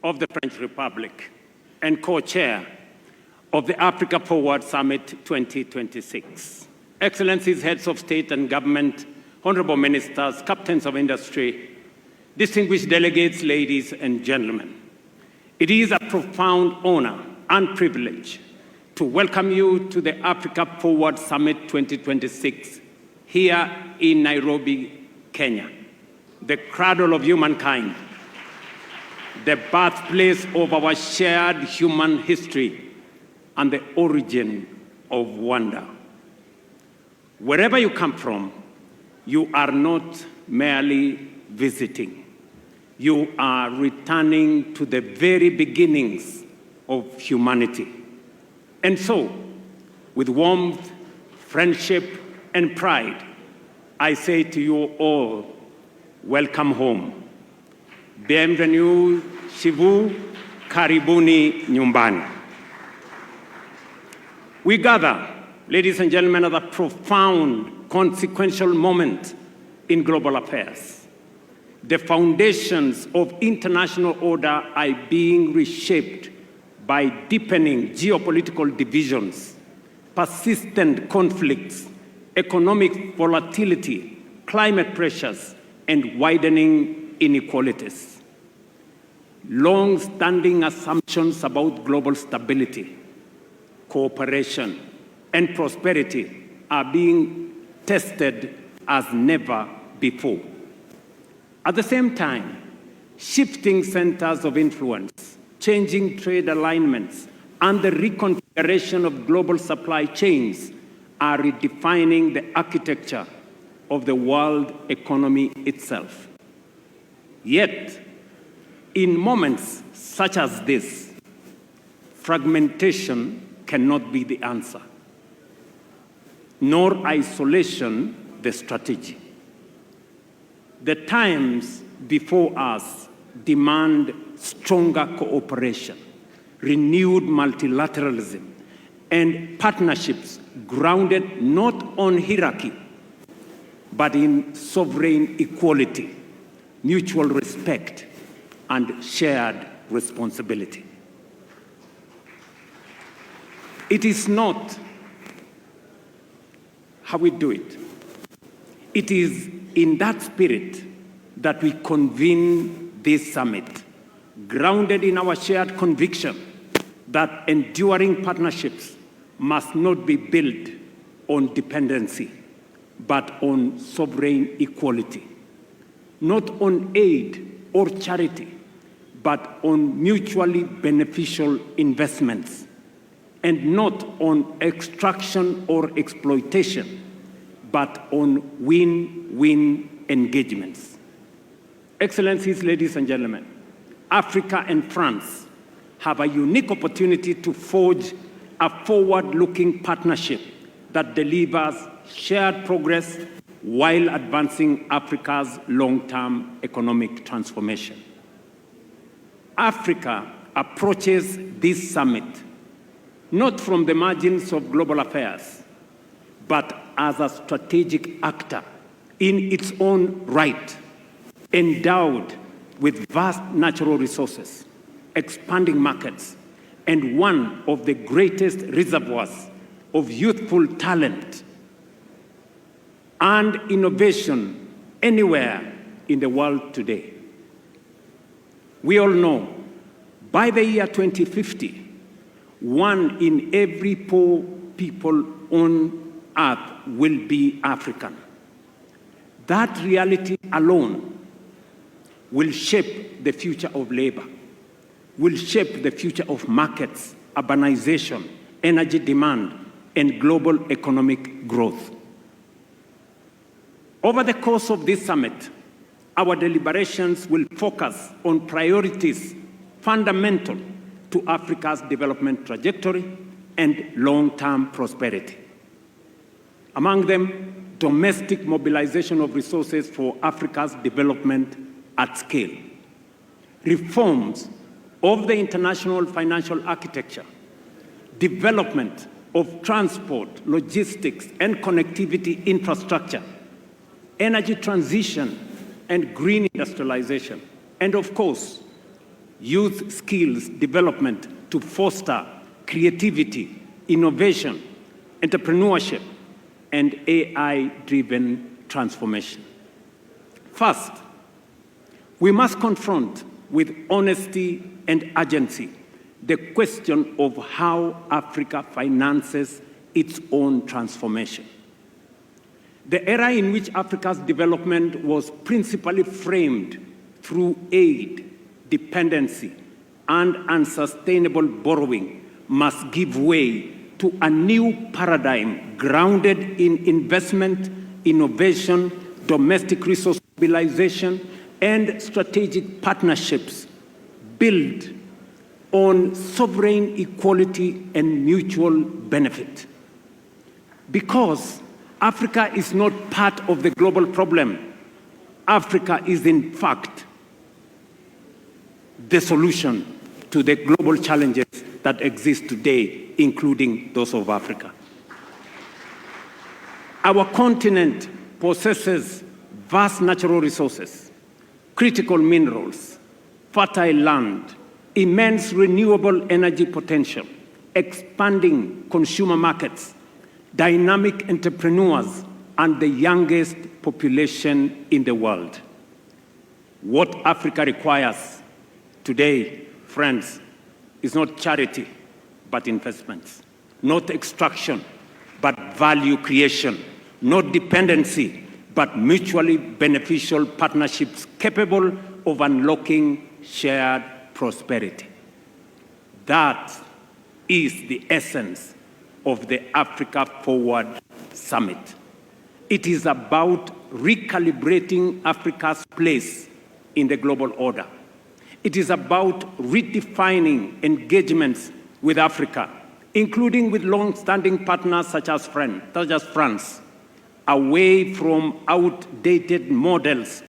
of the French Republic and co-chair of the Africa Forward Summit 2026. Excellencies, heads of state and government, honorable ministers, captains of industry, distinguished delegates, ladies and gentlemen, it is a profound honor and privilege to welcome you to the Africa Forward Summit 2026 here in Nairobi, Kenya, the cradle of humankind, the birthplace of our shared human history, and the origin of wonder. Wherever you come from, you are not merely visiting. You are returning to the very beginnings of humanity. And so, with warmth, friendship, and pride, I say to you all, welcome home. Bienvenue chez vous, karibuni nyumbani. We gather, ladies and gentlemen, at a profound, consequential moment in global affairs. The foundations of international order are being reshaped by deepening geopolitical divisions, persistent conflicts, economic volatility, climate pressures, and widening inequalities. Long-standing assumptions about global stability, cooperation, and prosperity are being tested as never before. At the same time, shifting centers of influence, changing trade alignments, and the reconfiguration of global supply chains are redefining the architecture of the world economy itself. Yet, in moments such as this, fragmentation cannot be the answer, nor isolation the strategy. The times before us demand stronger cooperation, renewed multilateralism, and partnerships grounded not on hierarchy, but in sovereign equality, mutual respect, and shared responsibility. It is not how we do it. It is in that spirit that we convene this summit, grounded in our shared conviction that enduring partnerships must not be built on dependency, but on sovereign equality, not on aid or charity, but on mutually beneficial investments, and not on extraction or exploitation, but on win-win engagements. Excellencies, ladies and gentlemen, Africa and France have a unique opportunity to forge a forward-looking partnership that delivers shared progress while advancing Africa's long-term economic transformation. Africa approaches this summit not from the margins of global affairs, but as a strategic actor in its own right, endowed with vast natural resources, expanding markets, and one of the greatest reservoirs of youthful talent and innovation anywhere in the world today. We all know by the year 2050, 1 in every 4 people on earth will be African. That reality alone will shape the future of labor, will shape the future of markets, urbanization, energy demand, and global economic growth. Over the course of this summit, our deliberations will focus on priorities fundamental to Africa's development trajectory and long-term prosperity. Among them, domestic mobilization of resources for Africa's development at scale, reforms of the international financial architecture, development of transport, logistics, and connectivity infrastructure, energy transition and green industrialization, and of course, youth skills development to foster creativity, innovation, entrepreneurship, and AI-driven transformation. First, we must confront with honesty and urgency the question of how Africa finances its own transformation. The era in which Africa's development was principally framed through aid, dependency, and unsustainable borrowing must give way to a new paradigm grounded in investment, innovation, domestic resource mobilization, and strategic partnerships built on sovereign equality and mutual benefit. Because Africa is not part of the global problem, Africa is in fact the solution to the global challenges that exist today, including those of Africa. Our continent possesses vast natural resources, critical minerals, fertile land, immense renewable energy potential, expanding consumer markets, dynamic entrepreneurs, and the youngest population in the world. What Africa requires today, friends, is not charity, but investments, not extraction, but value creation, not dependency, but mutually beneficial partnerships capable of unlocking shared prosperity. That is the essence of the Africa Forward Summit. It is about recalibrating Africa's place in the global order. It is about redefining engagements with Africa, including with long-standing partners such as France, away from outdated models